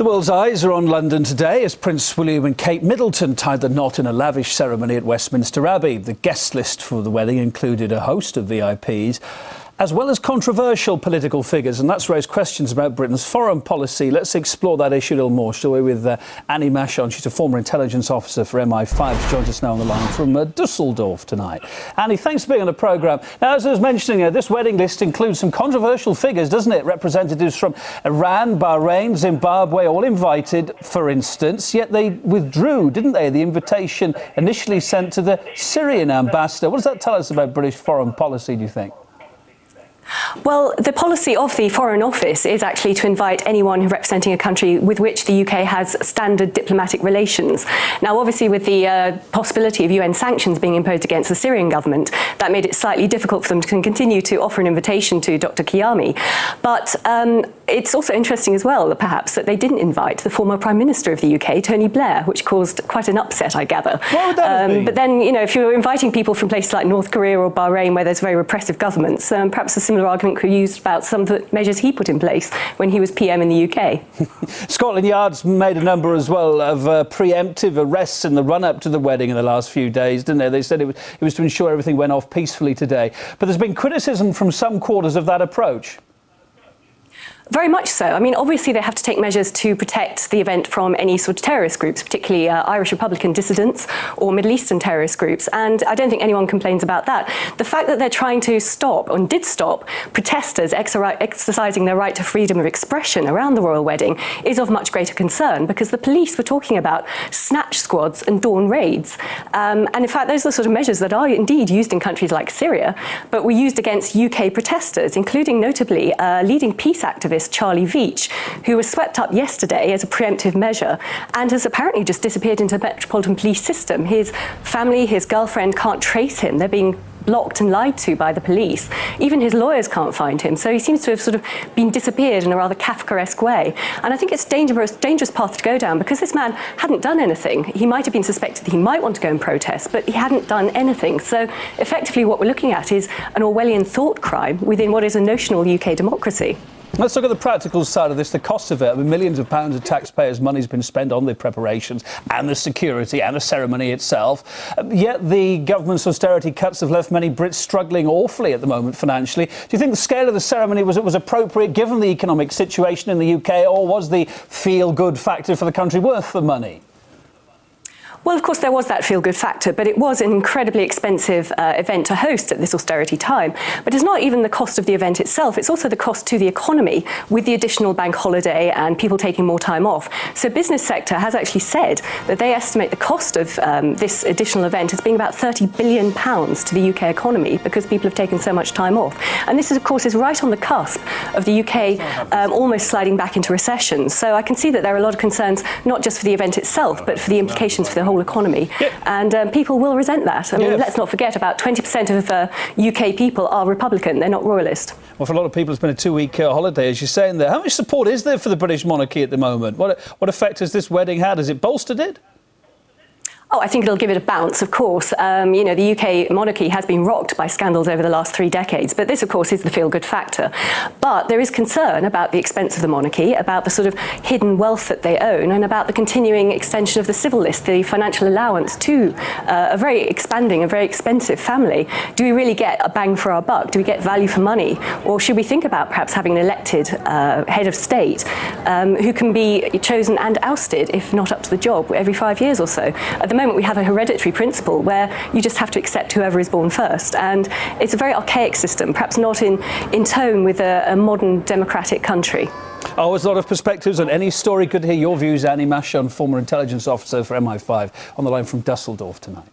The world's eyes are on London today as Prince William and Kate Middleton tied the knot in a lavish ceremony at Westminster Abbey. The guest list for the wedding included a host of VIPs, as well as controversial political figures, and that's raised questions about Britain's foreign policy. Let's explore that issue a little more, shall we, with Annie Mashon. She's a former intelligence officer for MI5. She joins us now on the line from Dusseldorf tonight. Annie, thanks for being on the programme. Now, as I was mentioning, this wedding list includes some controversial figures, doesn't it? Representatives from Iran, Bahrain, Zimbabwe, all invited, for instance, yet they withdrew, didn't they, the invitation initially sent to the Syrian ambassador. What does that tell us about British foreign policy, do you think? Well, the policy of the Foreign Office is actually to invite anyone representing a country with which the UK has standard diplomatic relations. Now, obviously, with the possibility of UN sanctions being imposed against the Syrian government, that made it slightly difficult for them to continue to offer an invitation to Dr. Kiyami. But it's also interesting as well, perhaps, that they didn't invite the former Prime Minister of the UK, Tony Blair, which caused quite an upset, I gather. What would that be? But then, you know, if you're inviting people from places like North Korea or Bahrain, where there's very repressive governments, perhaps a similar argument could be used about some of the measures he put in place when he was PM in the UK. Scotland Yard's made a number as well of preemptive arrests in the run-up to the wedding in the last few days, didn't they? They said it was to ensure everything went off peacefully today. But there's been criticism from some quarters of that approach. Very much so. I mean, obviously, they have to take measures to protect the event from any sort of terrorist groups, particularly Irish Republican dissidents or Middle Eastern terrorist groups. And I don't think anyone complains about that. The fact that they're trying to stop, and did stop, protesters exercising their right to freedom of expression around the royal wedding is of much greater concern, because the police were talking about snatch squads and dawn raids. And in fact, those are the sort of measures that are indeed used in countries like Syria, but were used against UK protesters, including notably leading peace activist Charlie Veitch, who was swept up yesterday as a preemptive measure and has apparently just disappeared into the Metropolitan Police system. His family, his girlfriend can't trace him. They're being blocked and lied to by the police. Even his lawyers can't find him. So he seems to have sort of been disappeared in a rather Kafkaesque way. And I think it's a dangerous path to go down, because this man hadn't done anything. He might have been suspected that he might want to go and protest, but he hadn't done anything. So effectively what we're looking at is an Orwellian thought crime within what is a notional UK democracy. Let's look at the practical side of this, the cost of it. I mean, millions of pounds of taxpayers' money has been spent on the preparations and the security and the ceremony itself. Yet the government's austerity cuts have left many Brits struggling awfully at the moment financially. Do you think the scale of the ceremony was appropriate given the economic situation in the UK, or was the feel-good factor for the country worth the money? Well, of course, there was that feel-good factor, but it was an incredibly expensive event to host at this austerity time. But it's not even the cost of the event itself, it's also the cost to the economy with the additional bank holiday and people taking more time off. So business sector has actually said that they estimate the cost of this additional event as being about £30 billion to the UK economy, because people have taken so much time off. And this, of course, is right on the cusp of the UK almost sliding back into recession. So I can see that there are a lot of concerns, not just for the event itself, but for the implications for the whole economy. Yep. And people will resent that. I mean, let's not forget, about 20% of UK people are Republican. They're not royalist. Well, for a lot of people, it's been a two-week holiday, as you're saying there. How much support is there for the British monarchy at the moment? What effect has this wedding had? Has it bolstered it? Oh, I think it'll give it a bounce, of course. You know, the UK monarchy has been rocked by scandals over the last 3 decades, but this, of course, is the feel-good factor. But there is concern about the expense of the monarchy, about the sort of hidden wealth that they own, and about the continuing extension of the civil list, the financial allowance to a very expanding, a very expensive family. Do we really get a bang for our buck? Do we get value for money? Or should we think about perhaps having an elected head of state who can be chosen and ousted, if not up to the job, every 5 years or so? At the moment, we have a hereditary principle where you just have to accept whoever is born first, and it's a very archaic system, perhaps not in tone with a modern democratic country. Oh, there's a lot of perspectives on any story. Good to hear your views, Annie Mashon, former intelligence officer for MI5, on the line from Dusseldorf tonight.